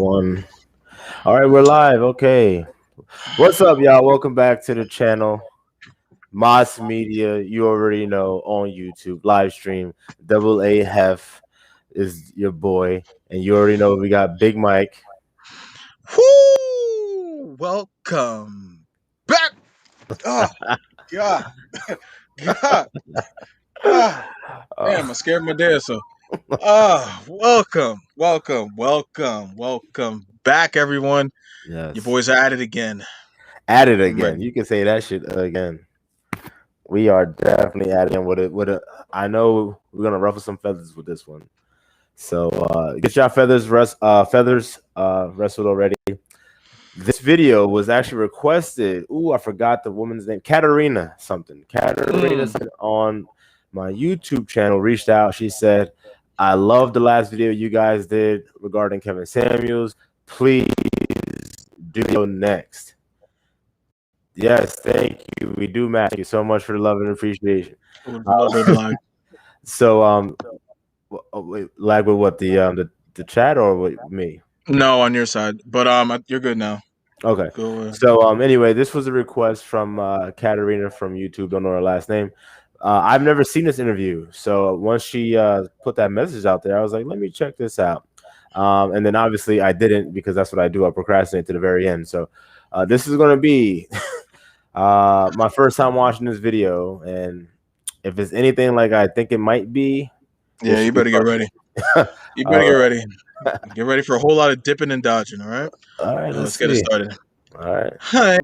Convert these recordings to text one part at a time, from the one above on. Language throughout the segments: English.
One. All right, we're live. Okay. What's up, y'all? Welcome back to the channel. Moss Media, you already know, on YouTube, live stream. Double A Hef is your boy. And you already know we got Big Mike. Whoo! Welcome back. Oh God, God, ah, Uh, damn! I scared my dad. So, welcome back, everyone. Your yes. boys are at it again. At it I'm again. ready. You can say that shit again. We are definitely at it again with a I know we're gonna ruffle some feathers with this one. So get your feathers wrestled already. This video was actually requested. Ooh, I forgot the woman's name. Katarina something. Katarina Mm. something on my YouTube channel reached out. She said, I love the last video you guys did regarding Kevin Samuels. Please do next. Yes, thank you. We do, Matt. Thank you so much for the love and appreciation. It was a little bit of lag. So wait, lag with what the chat or with me? No, on your side, but you're good now. Okay. Go ahead. So anyway, this was a request from Katarina from YouTube. Don't know her last name. I've never seen this interview. So once she put that message out there, I was like, let me check this out. And then obviously I didn't because that's what I do. I procrastinate to the very end. So this is going to be my first time watching this video. And if it's anything like I think it might be, it Yeah, you should be better get ready. fun. You better All get right. ready. Get ready for a whole lot of dipping and dodging. All right. All right. Let's Let's get it see. started. All right. Hi.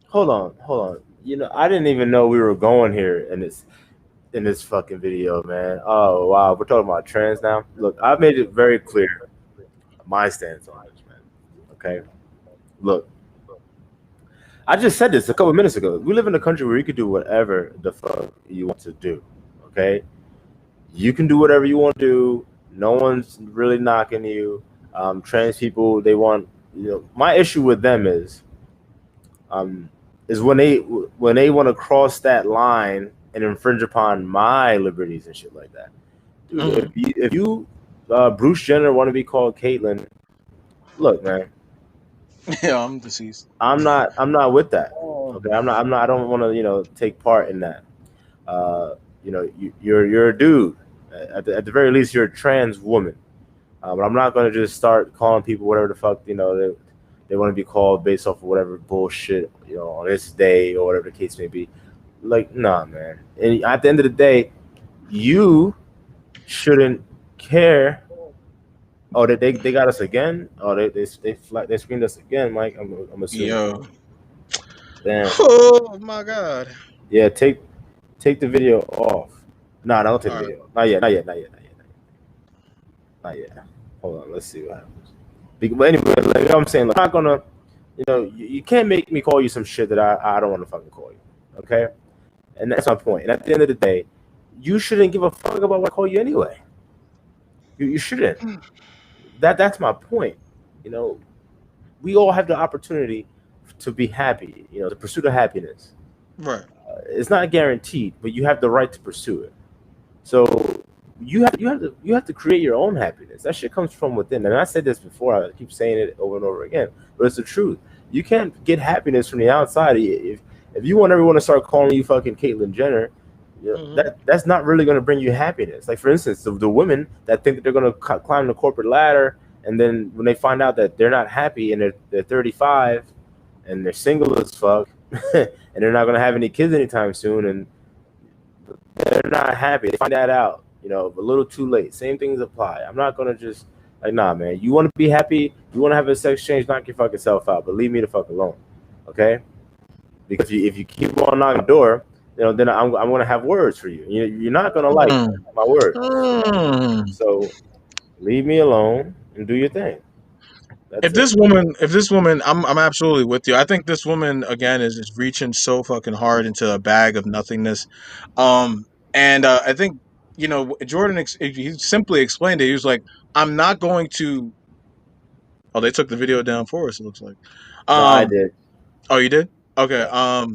Hold on. You know, I didn't even know we were going here in this fucking video, man. Oh wow, we're talking about trans now. Look, I've made it very clear my stance on this, man. Okay, look, I just said this a couple minutes ago. We live in a country where you can do whatever the fuck you want to do. Okay, you can do whatever you want to do. No one's really knocking you. Trans people, they want, you know. My issue with them um, is when they want to cross that line and infringe upon my liberties and shit like that. Dude, Mhm. if you Bruce Jenner want to be called Caitlyn, look, man, Yeah, I'm deceased. I'm not with that. Oh. Okay, I'm not. I don't want to take part in that. You're a dude. At the very least, you're a trans woman. But I'm not gonna just start calling people whatever the fuck they want to be called based off of whatever bullshit on this day or whatever the case may be. Like, nah, man. And at the end of the day, you shouldn't care. Oh, they got us again. Oh, they screened us again, Mike. I'm assuming. Yo. Damn. Oh my god. Yeah, take the video off. Nah, don't take All the right. video. Not yet. Not yet. Not yet. Not yet. Not yet. Hold on. Let's see what happens. But anyway, like I'm saying, like, I'm not gonna. You can't make me call you some shit that I don't want to fucking call you. Okay, and that's my point. And at the end of the day, you shouldn't give a fuck about what I call you anyway. You shouldn't. That's my point. You know, we all have the opportunity to be happy. The pursuit of happiness. Right. It's not guaranteed, but you have the right to pursue it. So you have to create your own happiness. That shit comes from within. And I said this before. I keep saying it over and over again, but it's the truth. You can't get happiness from the outside. If you want everyone to start calling you fucking Caitlyn Jenner, Mm-hmm. that's not really going to bring you happiness. Like, for instance, the women that think that they're going to climb the corporate ladder, and then when they find out that they're not happy and they're 35 and they're single as fuck and they're not going to have any kids anytime soon, and they're not happy. They find that out, a little too late. Same things apply. I'm not gonna just like, nah, man. You want to be happy? You want to have a sex change? Knock your fucking self out, but leave me the fuck alone, okay? Because if you keep on knocking the door, then I'm gonna have words for you. You're not gonna like Mm. my words. Mm. So leave me alone and do your thing. That's it. If this woman, I'm absolutely with you. I think this woman again is reaching so fucking hard into a bag of nothingness. Um, and I think Jordan. He simply explained it. He was like, "I'm not going to." Oh, they took the video down for us. It looks like. No, I Um. did. Oh, you did. Okay. Yeah.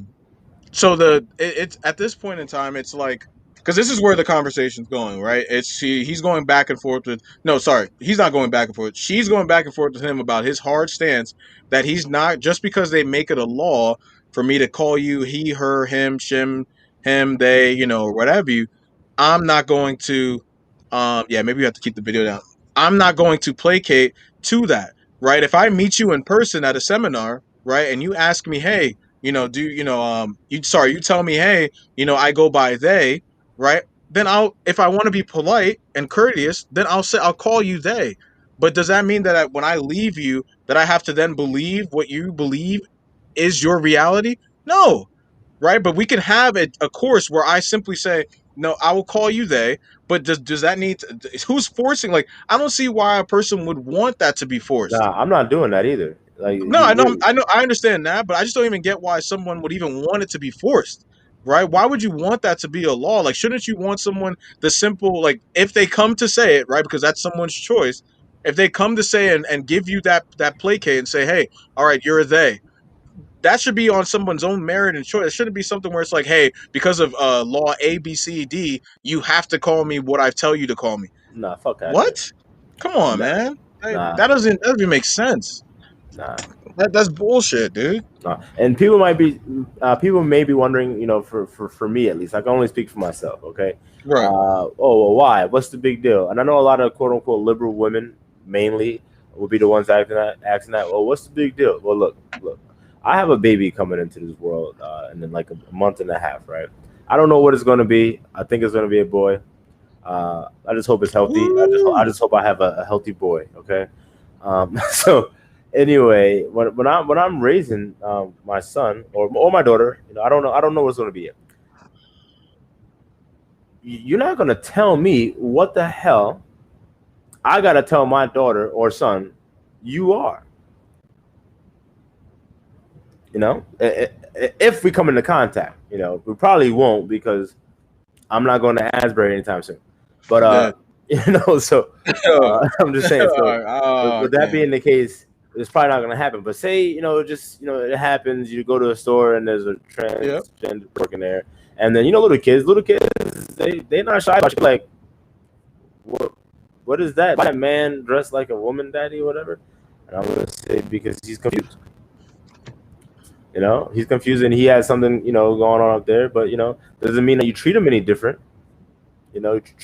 So it's at this point in time, it's like because this is where the conversation's going, right? He's going back and forth with no, sorry, he's not going back and forth. She's going back and forth with him about his hard stance that he's not just because they make it a law for me to call you he, her, him, shim, him, they, or whatever you. I'm not going to, yeah, maybe you have to keep the video down. I'm not going to placate to that, right? If I meet you in person at a seminar, right, and you ask me, hey, you tell me, hey, I go by they, right? Then if I want to be polite and courteous, then I'll call you they. But does that mean that when I leave you, that I have to then believe what you believe is your reality? No, right? But we can have a course where I simply say, no, I will call you they. But does that need who's forcing? Like, I don't see why a person would want that to be forced. Nah, I'm not doing that either. Like No, you, you're I understand that, but I just don't even get why someone would even want it to be forced, right? Why would you want that to be a law? Like, shouldn't you want someone the simple, like, if they come to say it, right? Because that's someone's choice. If they come to say and give you that placate and say, hey, all right, you're a they, that should be on someone's own merit and choice. It shouldn't be something where it's like, hey, because of law A, B, C, D, you have to call me what I tell you to call me. nah, fuck out of What? here. Come on, Nah, man. nah, That doesn't even make sense. nah. That's bullshit, dude. And people may be wondering, for me at least, I can only speak for myself. Okay. Right. Oh, well, why? What's the big deal? And I know a lot of quote unquote liberal women mainly will be the ones asking that. Well, what's the big deal? Well, look. I have a baby coming into this world, and in like a month and a half, right? I don't know what it's going to be. I think it's going to be a boy. I just hope it's healthy. I Woo. just hope I have a healthy boy. Okay. So anyway, when I'm raising my son or my daughter, I don't know what's going to be yet. You're not going to tell me what the hell I got to tell my daughter or son you are. If we come into contact, we probably won't because I'm not going to Asbury anytime soon. But Yeah. so I'm just saying. So Oh, with that damn. being the case, it's probably not going to happen. But say just it happens. You go to a store and there's a Yep. transgender working there, and then little kids, they not shy about you. Like, what is that? Why that man dressed like a woman, daddy, or whatever? And I'm gonna say because he's confused. He's confused and he has something going on up there. But doesn't mean that you treat him any different.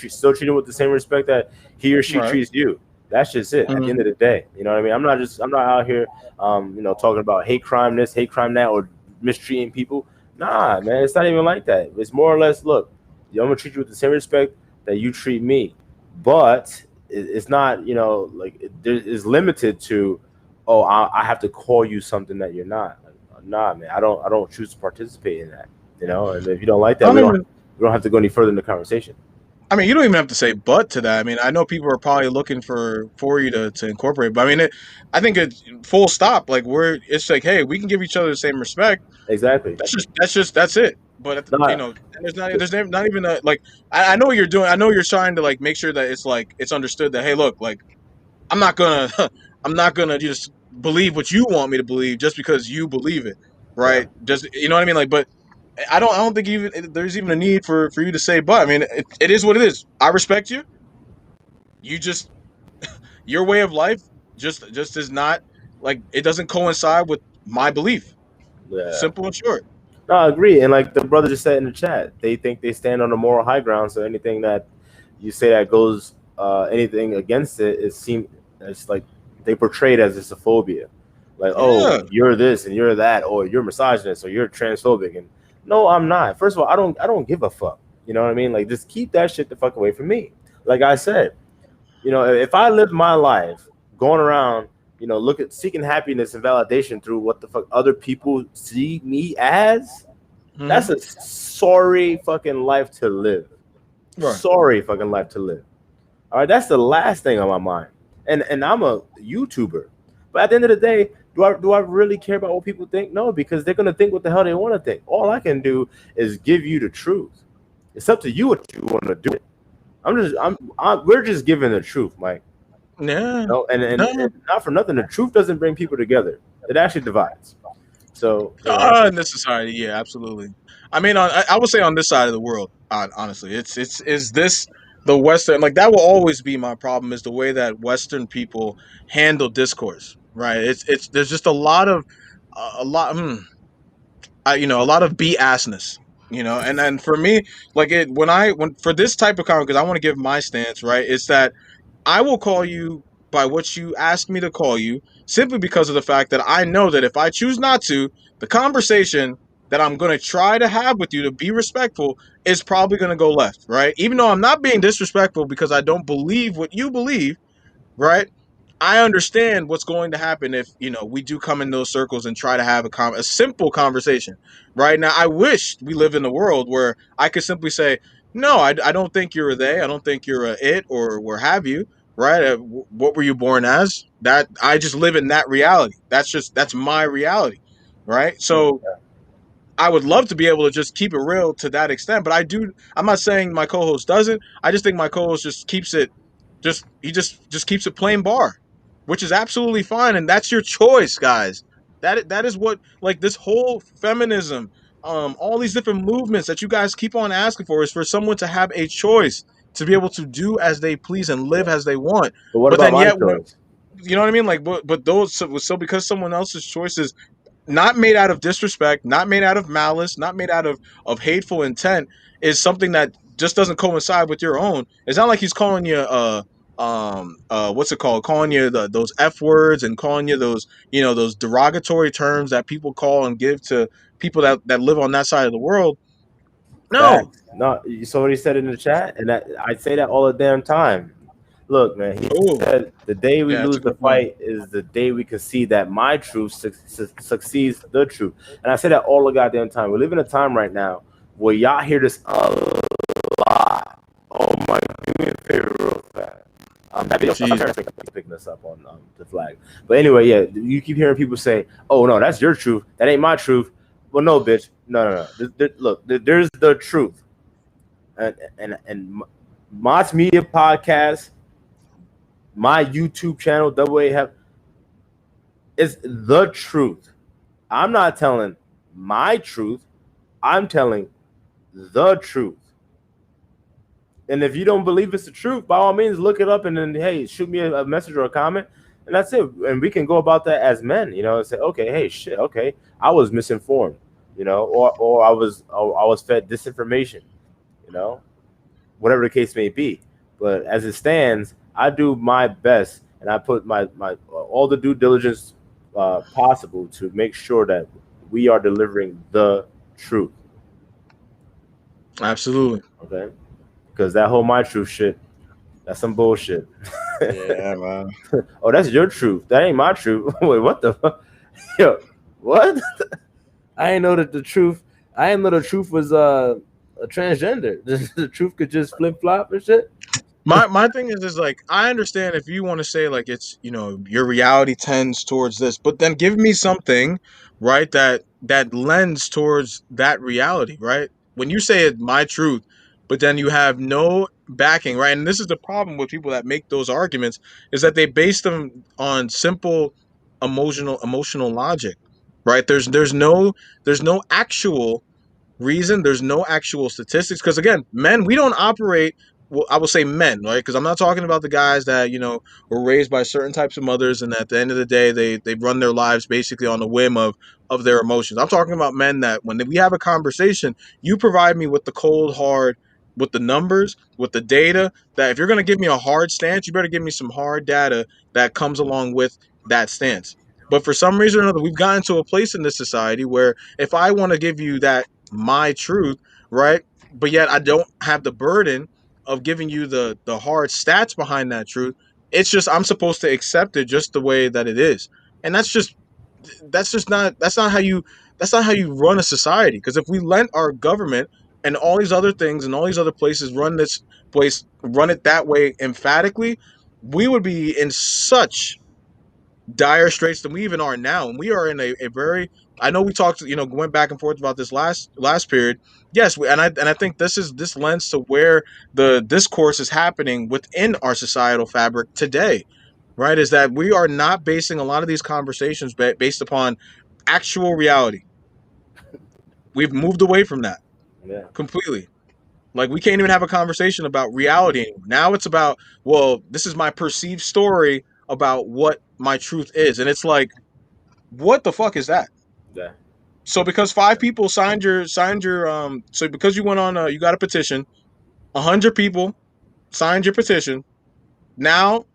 Still treat him with the same respect that he or she Right. treats you. That's just it. At the Mhm. end of the day, you know what I mean. I'm not out here, talking about hate crime this, hate crime that, or mistreating people. Nah, man, it's not even like that. It's more or less, look, I'm gonna treat you with the same respect that you treat me, but it's not, like it's limited to, oh, I have to call you something that you're not. Like, nah, man, I don't choose to participate in that. And if you don't like I that, don't we don't even. we don't have to go any further in the conversation. I mean, you don't even have to say "but" to that. I mean, I know people are probably looking for you to incorporate, but I mean, I think it's full stop. Like it's like, hey, we can give each other the same respect. Exactly. That's it. But Not there's not even a like. I know what you're doing. I know you're trying to like make sure that it's like it's understood that hey, look, like I'm not gonna I'm not gonna just believe what you want me to believe just because you believe it, yeah, right? Just you know what I mean? Like, but I don't think even there's even a need for you to say. But I mean, it is what it is. I respect you. You just your way of life just is not like it doesn't coincide with my belief. yeah. Simple and short. No, I agree. And like the brother just said in the chat, they think they stand on a moral high ground. So anything that you say that goes anything against it's like they portray it as it's a phobia. Like, oh, Yeah. you're this and you're that, or you're misogynist or you're transphobic. And no, I'm not. First of all, I don't give a fuck. You know what I mean? Like, just keep that shit the fuck away from me. Like I said, if I live my life going around, look at seeking happiness and validation through what the fuck other people see me as, Hmm. that's a sorry fucking life to live. Right. Sorry fucking life to live. All right, that's the last thing on my mind. And I'm a YouTuber, but at the end of the day, do I really care about what people think? No, because they're gonna think what the hell they want to think. All I can do is give you the truth. It's up to you what you want to do. We're just giving the truth, Mike. Yeah. And No. not for nothing, the truth doesn't bring people together. It actually divides. So In this society, yeah, absolutely. I mean, I would say on this side of the world. Honestly, it's is this the Western, like that will always be my problem, is the way that Western people handle discourse, right? It's there's just a lot of a lot a lot of BSness, and for me, like it when for this type of comment, because I want to give my stance, right? It's that I will call you by what you ask me to call you, simply because of the fact that I know that if I choose not to, the conversation that I'm going to try to have with you to be respectful is probably going to go left, right? Even though I'm not being disrespectful because I don't believe what you believe, right? I understand what's going to happen if we do come in those circles and try to have a simple conversation. Right now, I wish we lived in a world where I could simply say, "No, I don't think you're a they. I don't think you're a it, or where have you." Right? What were you born as? That I just live in that reality. That's my reality. Right? So I would love to be able to just keep it real to that extent, but I do. I'm not saying my co-host doesn't. I just think my co-host just keeps it, just keeps it plain bar, which is absolutely fine, and that's your choice, guys. That is what, like, this whole feminism, all these different movements that you guys keep on asking for is for someone to have a choice to be able to do as they please and live Yeah. as they want. But what But about then my yet, choice? you know what I mean? Like, but those, so because someone else's choices, not made out of disrespect, not made out of malice, not made out of hateful intent, is something that just doesn't coincide with your own. It's not like he's calling you what's it called? Calling you those F words, and calling you those those derogatory terms that people call and give to people that live on that side of the world. No. Facts. No, you saw what he said in the chat, and that I say that all the damn time. Look, man, he Oh, said the day we yeah, that's a lose the good point. fight is the day we can see that my truth succeeds the truth. And I say that all the goddamn time. We live in a time right now where y'all hear this a lot. Oh my, do me a favor real fast. That video, I'm Jesus. picking this up on the flag. But anyway, yeah, you keep hearing people say, "Oh no, that's your truth. That ain't my truth." Well, no, bitch. No, no, no. Look, there's the truth, and Mott's Media Podcast, my YouTube channel, Double A have, is the truth. I'm not telling my truth. I'm telling the truth. And if you don't believe it's the truth, by all means, look it up and then, hey, shoot me a message or a comment, and that's it. And we can go about that as men, and say, okay, hey, shit, okay, I was misinformed, or I was fed disinformation, you know, whatever the case may be. But as it stands, I do my best, and I put my all the due diligence possible to make sure that we are delivering the truth. Absolutely. Okay, because that whole my truth shit, that's some bullshit. Yeah, man. Oh, that's your truth. That ain't my truth. Wait, what the fuck? Yo, what? I didn't know that the truth. I didn't know the truth was a transgender. The truth could just flip flop and shit. My thing is like, I understand if you want to say like it's your reality tends towards this, but then give me something, right, that lends towards that reality, right? When you say it's my truth, but then you have no backing, right? And this is the problem with people that make those arguments, is that they base them on simple emotional logic, right? There's no actual reason. There's no actual statistics, because again, men, we don't operate. Well, I will say men, right? Because I'm not talking about the guys that were raised by certain types of mothers, and at the end of the day, they run their lives basically on the whim of their emotions. I'm talking about men that when we have a conversation, you provide me with the cold hard, with the numbers, with the data. That if you're going to give me a hard stance, you better give me some hard data that comes along with that stance. But for some reason or another, we've gotten to a place in this society where if I want to give you that my truth, right? But yet I don't have the burden of giving you the hard stats behind that truth. It's just I'm supposed to accept it just the way that it is. And that's not how you run a society. Because if we let our government and all these other things and all these other places run it that way emphatically, we would be in such dire straits than we even are now. And we are in a very, I know we talked, went back and forth about this last period. Yes, and I think this lends to where the discourse is happening within our societal fabric today, right? Is that we are not basing a lot of these conversations based upon actual reality. We've moved away from that Yeah. completely. Like we can't even have a conversation about reality anymore. Now it's about, well, this is my perceived story about what my truth is. And it's like, what the fuck is that? Yeah. So because five people signed your so because you went on you got a petition, 100 people signed your petition. Now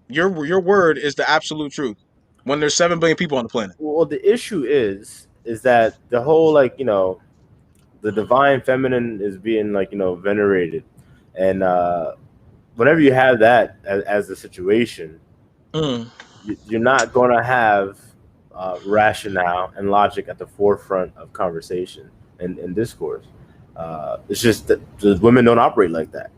your word is the absolute truth. When there's 7 billion people on the planet. Well, the issue is that the whole, like, the divine feminine is being, like, venerated, and whenever you have that as the situation, Mm. you're not going to have rationale and logic at the forefront of conversation and discourse. It's just that the women don't operate like that.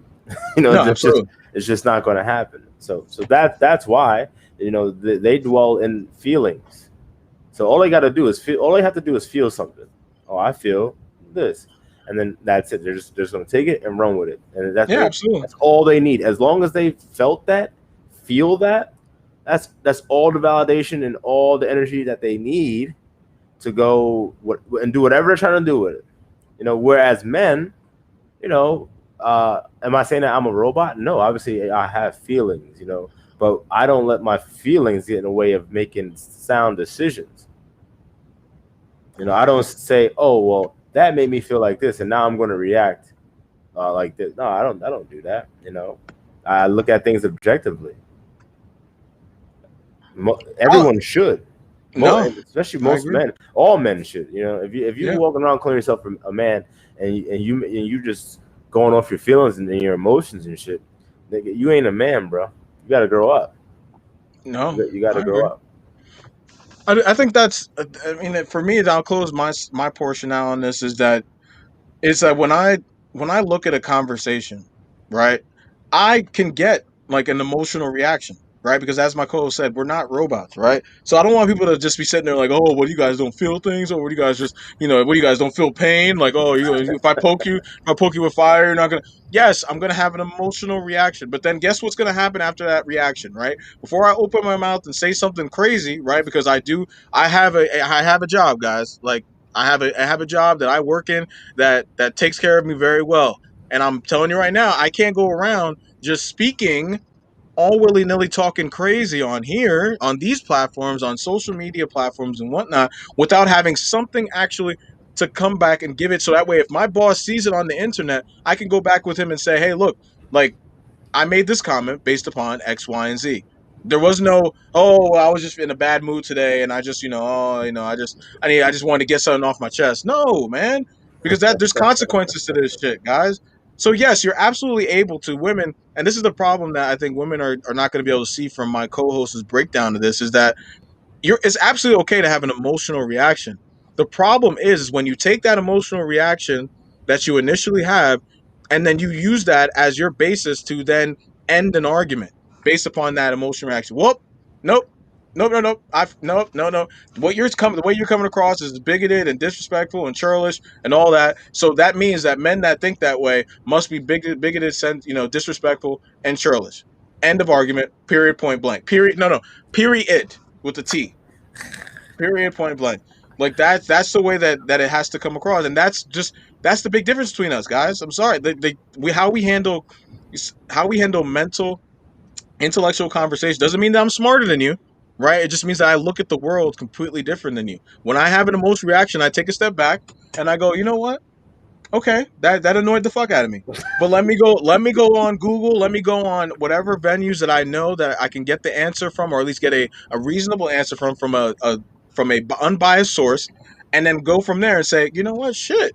No, It's just absolutely. it's just not going to happen. So that's why they dwell in feelings. So all they got to do is feel. All they have to do is feel something. Oh, I feel this, and then that's it. They're just going to take it and run with it, and Yeah, absolutely. that's all they need. As long as they felt that, feel that, that's all the validation and all the energy that they need to go and do whatever they're trying to do with it. Whereas men, am I saying that I'm a robot? No, obviously I have feelings, but I don't let my feelings get in the way of making sound decisions. I don't say, oh well, that made me feel like this, and now I'm going to react like this. No, I don't do that. I look at things objectively. Oh, Everyone should. no, Especially I most agree. men. All men should. If you Yeah. walking around calling yourself a man, and you just going off your feelings and your emotions and shit, nigga, you ain't a man, bro. You got to grow up. No, You got to I grow agree. up. I think that's. I mean, for me, I'll close my portion now on this. Is that when I look at a conversation, right, I can get like an emotional reaction, right? Because as my co-host said, we're not robots, right? So I don't want people to just be sitting there like, oh, what, you guys don't feel things, or what, you guys just, what, you guys don't feel pain, like, oh, if I poke you with fire, you're not gonna. Yes, I'm gonna have an emotional reaction, but then guess what's gonna happen after that reaction, right? Before I open my mouth and say something crazy, right? Because I have a job, guys. Like I have a job that I work in that takes care of me very well. And I'm telling you right now, I can't go around just speaking all willy nilly, talking crazy on here, on these platforms, on social media platforms and whatnot, without having something actually to come back and give it. So that way, if my boss sees it on the internet, I can go back with him and say, hey, look, like, I made this comment based upon X, Y, and Z. There was no, oh, I was just in a bad mood today, and I just, I just wanted to get something off my chest. No, man, because there's consequences to this shit, guys. So yes, you're absolutely able to, women, and this is the problem that I think women are not going to be able to see from my co-host's breakdown of this, is that it's absolutely okay to have an emotional reaction. The problem is when you take that emotional reaction that you initially have, and then you use that as your basis to then end an argument based upon that emotional reaction. Whoop, nope, nope, no, nope, nope, no, no. The way you're coming across is bigoted and disrespectful and churlish and all that. So that means that men that think that way must be bigoted, disrespectful and churlish. End of argument. Period. Point blank. Period. No, no. Period with the T. Period. Point blank. Like that's the way that it has to come across, and that's the big difference between us, guys. I'm sorry. We how we handle mental intellectual conversation doesn't mean that I'm smarter than you, right? It just means that I look at the world completely different than you. When I have an emotional reaction, I take a step back and I go, you know what? Okay, that annoyed the fuck out of me. But let me go on Google, let me go on whatever venues that I know that I can get the answer from, or at least get a reasonable answer from a unbiased source, and then go from there and say, you know what, shit.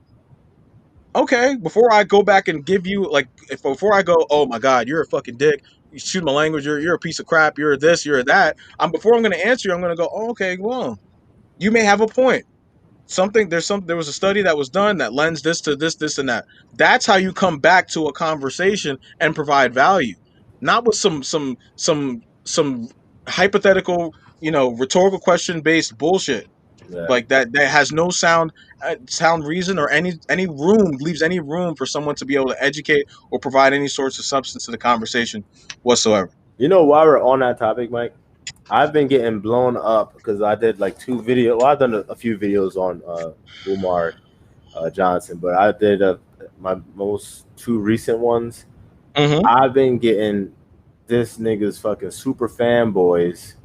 Okay, before I go back and give you like, if before I go, oh my god, you're a fucking dick. You shoot my language. You're a piece of crap. You're this. You're that. Before I'm gonna answer you, I'm gonna go, oh, okay, well, you may have a point. There was a study that was done that lends this to this and that. That's how you come back to a conversation and provide value, not with some hypothetical, rhetorical question based bullshit Yeah. like that has no sound reason, or any room leaves any room for someone to be able to educate or provide any sorts of substance to the conversation whatsoever. While we're on that topic, Mike, I've been getting blown up because I did like two videos. Well, I've done a few videos on Umar Johnson, but I did my most two recent ones, Mm-hmm. I've been getting this nigga's fucking super fanboys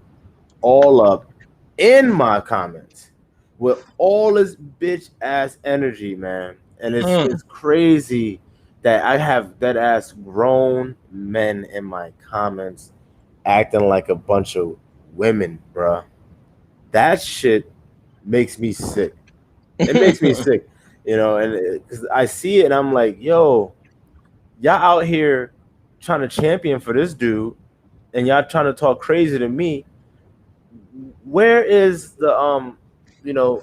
all up in my comments with all this bitch ass energy, man. And it's crazy that I have that ass grown men in my comments acting like a bunch of women, bruh. That shit makes me sick. It makes me Mm. sick, and because I see it and I'm like, yo, y'all out here trying to champion for this dude, and y'all trying to talk crazy to me. Where is the you know,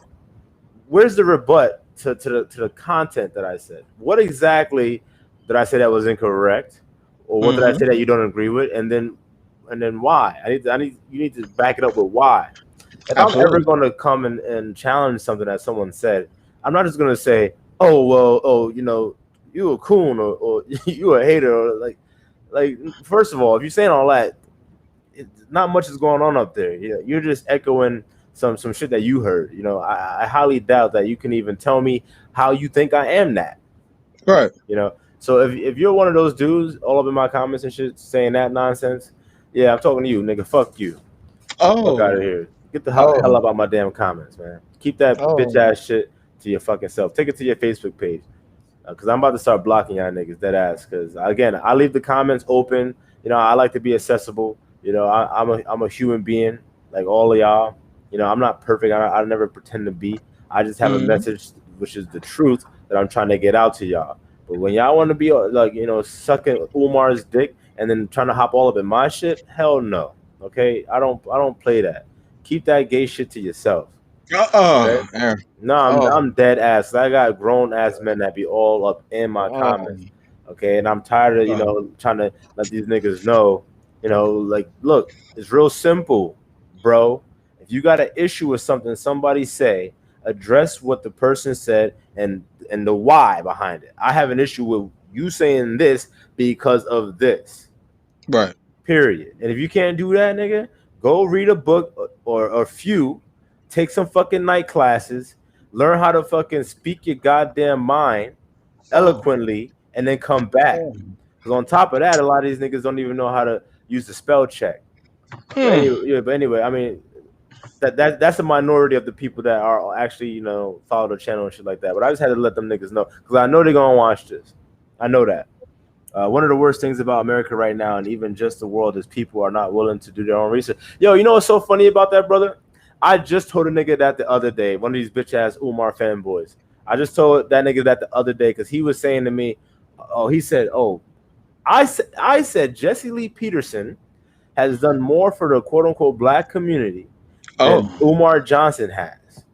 where's the rebut to the content that I said? What exactly did I say that was incorrect, or what did I Mm-hmm. say that you don't agree with? And then why? I need you need to back it up with why. If I'm ever Absolutely. going to come and challenge something that someone said, I'm not just going to say, oh well, oh you a coon, or you a hater, or like first of all, if you're saying all that, not much is going on up there. You're just echoing some shit that you heard. I highly doubt that you can even tell me how you think I am that. Right. So if you're one of those dudes all up in my comments and shit saying that nonsense, yeah, I'm talking to you, nigga. Fuck you. Get the fuck out of Oh. here. Get the hell Oh. out of my damn comments, man. Keep that bitch Oh. ass shit to your fucking self. Take it to your Facebook page. Because I'm about to start blocking y'all niggas, dead ass. Because again, I leave the comments open. I like to be accessible. I'm a human being like all of y'all. I'm not perfect. I never pretend to be. I just have a Mm-hmm. message, which is the truth that I'm trying to get out to y'all. But when y'all want to be like sucking Umar's dick and then trying to hop all up in my shit, hell no. Okay, I don't play that. Keep that gay shit to yourself. Okay. Yeah. No, I'm Oh. I'm dead ass. I got grown ass men that be all up in my Oh. comments. Okay, and I'm tired of Oh. trying to let these niggas know. Like, look, it's real simple, bro. If you got an issue with something somebody say, address what the person said and the why behind it. I have an issue with you saying this because of this. Right. Period. And if you can't do that, nigga, go read a book or a few, take some fucking night classes, learn how to fucking speak your goddamn mind Oh. eloquently, and then come back. Oh. Because on top of that, a lot of these niggas don't even know how to use the spell check. But Hmm. anyway, yeah, I mean, that's a minority of the people that are actually follow the channel and shit like that. But I just had to let them niggas know because I know they're gonna watch this. I know that. One of the worst things about America right now, and even just the world, is people are not willing to do their own research. Yo, you know what's so funny about that, brother? I just told a nigga that the other day, one of these bitch ass Umar fanboys. I just told that nigga that the other day because he was saying to me, oh, he said, oh, I said Jesse Lee Peterson has done more for the quote unquote black community than Oh. Umar Johnson has.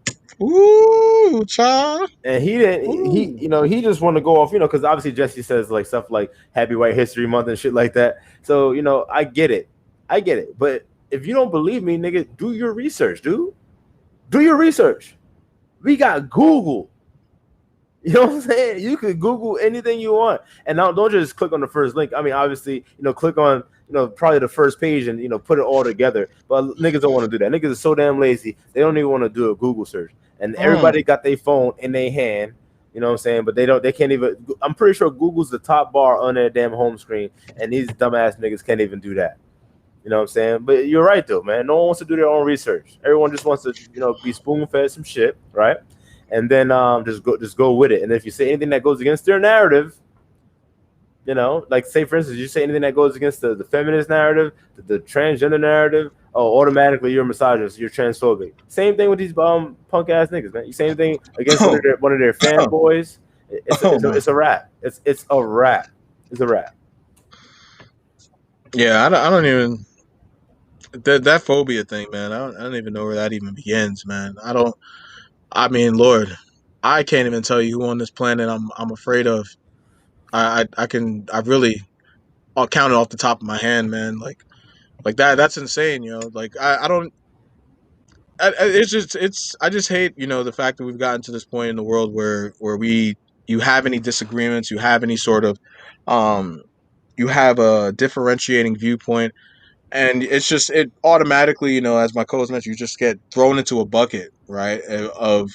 Ooh, child. And he didn't he Ooh. you know he just wanted to go off because obviously Jesse says like stuff like Happy White History Month and shit like that. So I get it, but if you don't believe me, nigga, do your research, dude. Do your research. We got Google. You know what I'm saying? You could Google anything you want, and now don't just click on the first link. I mean, obviously, click on probably the first page and put it all together. But niggas don't want to do that. Niggas are so damn lazy. They don't even want to do a Google search. And everybody Mm. got their phone in their hand. You know what I'm saying? But they don't. They can't even. I'm pretty sure Google's the top bar on their damn home screen, and these dumbass niggas can't even do that. You know what I'm saying? But you're right though, man. No one wants to do their own research. Everyone just wants to, be spoon fed some shit, right? And then just go with it. And if you say anything that goes against their narrative, like say for instance, you say anything that goes against the feminist narrative, the transgender narrative, oh, automatically you're a misogynist, you're transphobic. Same thing with these punk ass niggas, man. You say anything against one of Oh. their fanboys, it's a, Oh it's a, man. it's a wrap. It's a wrap. It's a wrap. Yeah. I don't even that phobia thing, man. I don't even know where that even begins, man. I don't. I mean, Lord, I can't even tell you who on this planet I'm afraid of. I really I'll count it off the top of my hand, man. Like that. That's insane, Like I don't. It's just I just hate the fact that we've gotten to this point in the world where you have any disagreements, you have any sort of um you have a differentiating viewpoint, and it's just it automatically, as my co-host mentioned, you just get thrown into a bucket, right, of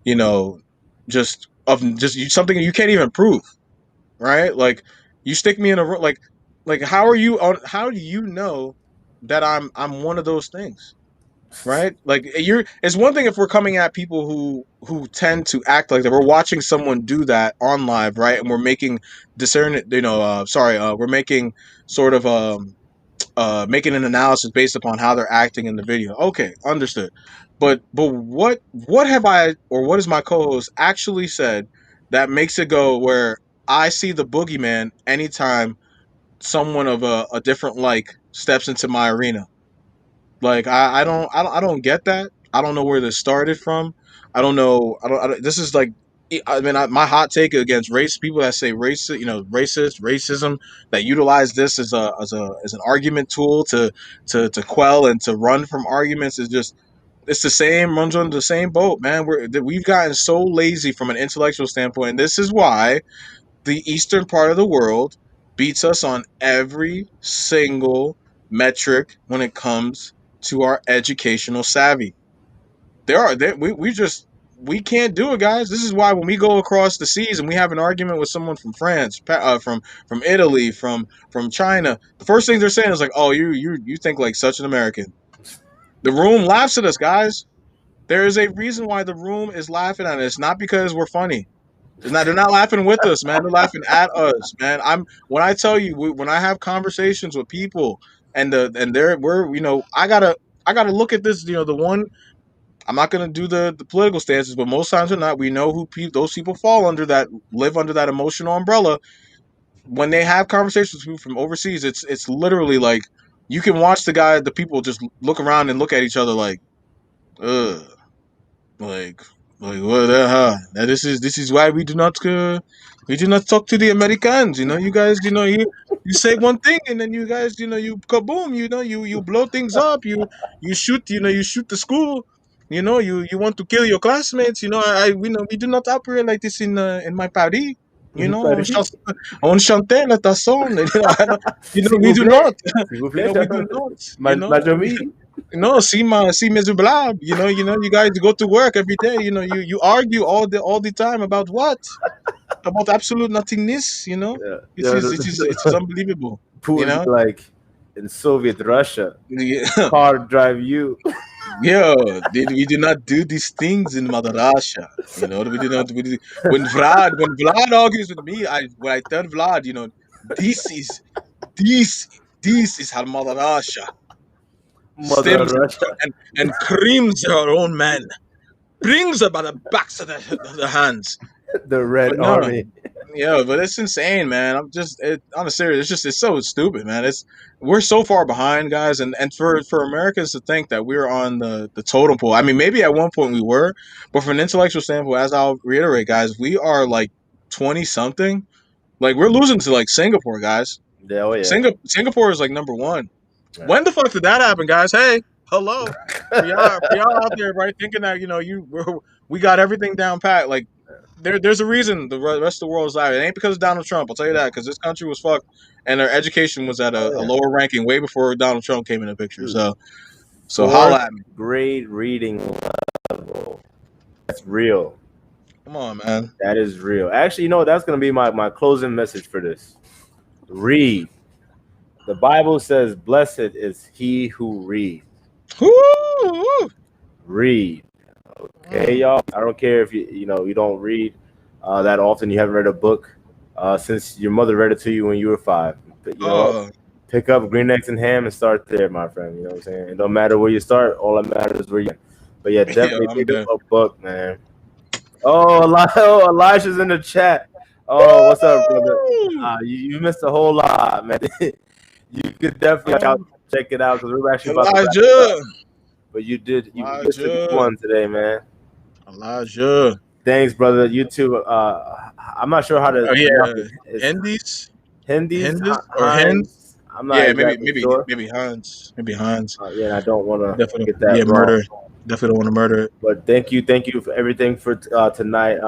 you know just something you can't even prove. right? Like you stick me in a room, like how are you on? How do you know that I'm one of those things? Right? Like you're it's one thing if we're coming at people who tend to act like that. We're watching someone do that on live, right? And we're making discern we're making sort of making an analysis based upon how they're acting in the video. Okay, understood. But what have I or what has my co-host actually said that makes it go where I see the boogeyman anytime someone of a different like steps into my arena? Like I don't get that. I don't know where this started from. I don't know. I don't this is like my hot take against race people that say racism that utilize this as an argument tool to quell and to run from arguments is just it's the same runs on the same boat, man. We've gotten so lazy from an intellectual standpoint. And this is why the eastern part of the world beats us on every single metric when it comes to our educational savvy. We can't do it, guys. This is why when we go across the seas and we have an argument with someone from France, from Italy, from China, the first thing they're saying is like, "Oh, you think like such an American." The room laughs at us, guys. There is a reason why the room is laughing at us. It's not because we're funny. It's not. They're not laughing with us, man. They're laughing at us, man. When I tell you when I have conversations with people and they're we're I gotta look at this. The one I'm not gonna do the political stances, but most times or not, we know who those people fall under that live under that emotional umbrella. When they have conversations with people from overseas, it's literally like you can watch the people just look around and look at each other like, ugh. Like, what? Now this is why we do not talk to the Americans. You guys, you say one thing and then you guys, you kaboom. You blow things up. You shoot. You shoot the school. You want to kill your classmates. We do not operate like this in my Paris. On chantait la tasson. We S'il do vous plaît, not. s'il vous plaît, We do not. Majami. No, see Mr. Blab. You guys go to work every day. You argue all the time about what? About absolute nothingness. Yeah, It yeah, is it is unbelievable. You Putin's know, like in Soviet Russia, yeah, car drive you. yeah. We do not do these things in Mother Russia. We do not. When Vlad argues with me, when I tell Vlad, this is this this is how Mother Russia Mother stems Russia, and creams her own men. Brings her by the backs of the hands. the But Red no, Army. yeah, but it's insane, man. On a serious. It's so stupid, man. We're so far behind, guys, and for Americans to think that we're on the totem pole. I mean, maybe at one point we were, but from an intellectual standpoint, as I'll reiterate, guys, we are like 20 something. Like we're losing to like Singapore, guys. Yeah, oh yeah. Singapore is like number one. Yeah. When the fuck did that happen, guys? Hey, hello. For y'all out there, right? Thinking that we got everything down pat. Like there's a reason the rest of the world is out. It ain't because of Donald Trump. I'll tell you that because this country was fucked and their education was at Oh a yeah. lower ranking way before Donald Trump came in the picture. Dude, So holla fourth at me. grade reading level. That's real. Come on, man. That is real. Actually, that's gonna be my closing message for this. Read. The Bible says, "Blessed is he who reads." Woo! Read. Okay, y'all. I don't care if you don't read that often. You haven't read a book since your mother read it to you when you were 5. But you know what? Oh, Pick up Green Eggs and Ham and start there, my friend. You know what I'm saying? It don't matter where you start. All that matters is where you. But yeah, yeah, definitely I'm pick done. up a book, man. Oh, Elijah's in the chat. Oh, what's up, brother? Woo! You missed a whole lot, man. You could definitely check it out because we're actually about to wrap it up. Elijah, But you missed a good Elijah, one today, man. Elijah. Thanks, brother. You too. I'm not sure how to Oh pronounce yeah, it. It's Hindis, Hindis, Hindis or Hind. Hines. I'm not Yeah, maybe exactly maybe sure. maybe Hans. Maybe Hans. Yeah, and I don't want to Definitely, get that yeah, wrong. murder. Definitely don't want to murder it. But thank you for everything for tonight,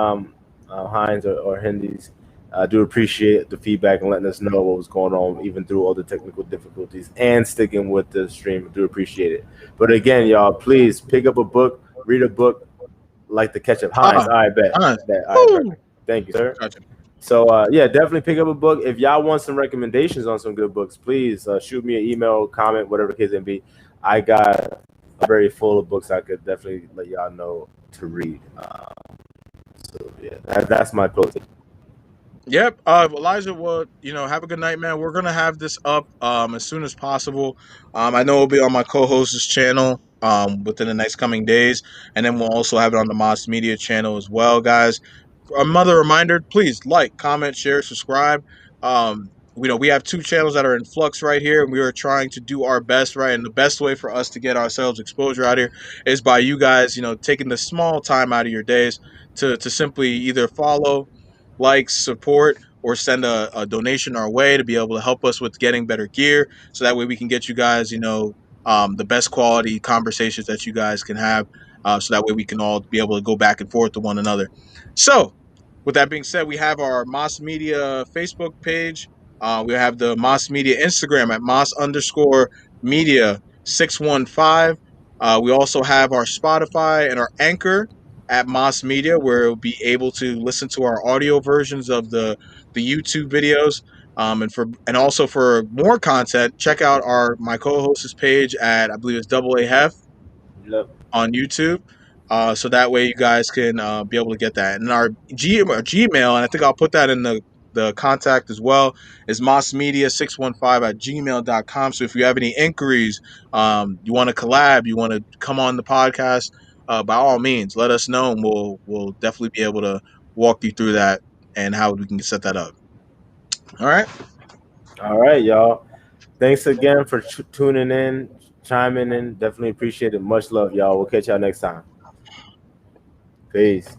Hines or Hindis. I do appreciate the feedback and letting us know what was going on, even through all the technical difficulties, and sticking with the stream. I do appreciate it. But again, y'all, please pick up a book, read a book, like the ketchup. Hines, Ah, I bet. Hans. All right, Woo! perfect. Thank you, sir. Gotcha. So yeah, definitely pick up a book. If y'all want some recommendations on some good books, please shoot me an email, comment, whatever the case may be. I got a very full of books I could definitely let y'all know to read. So yeah, that's my closing. Yep. Elijah, well, have a good night, man. We're gonna have this up as soon as possible. I know it'll be on my co-host's channel within the next coming days, and then we'll also have it on the Moss Media channel as well, guys. Another reminder: please like, comment, share, subscribe. We have two channels that are in flux right here, and we are trying to do our best, right? And the best way for us to get ourselves exposure out here is by you guys, taking the small time out of your days to simply either follow, like, support, or send a donation our way to be able to help us with getting better gear, so that way we can get you guys, the best quality conversations that you guys can have, so that way we can all be able to go back and forth to one another. So, with that being said, we have our Moss Media Facebook page. We have the Moss Media Instagram at Moss_Media 615. We also have our Spotify and our Anchor at Moss Media, where you'll be able to listen to our audio versions of the YouTube videos. And also for more content, check out our my co-host's page at, I believe it's Double A Hef Yep. on YouTube. So that way you guys can be able to get that. And our Gmail, and I think I'll put that in the contact as well, is mossmedia615 at gmail.com. So if you have any inquiries, you want to collab, you want to come on the podcast, by all means, let us know, and we'll definitely be able to walk you through that and how we can set that up. All right. All right, y'all. Thanks again for tuning in, chiming in. Definitely appreciate it. Much love, y'all. We'll catch y'all next time. Peace.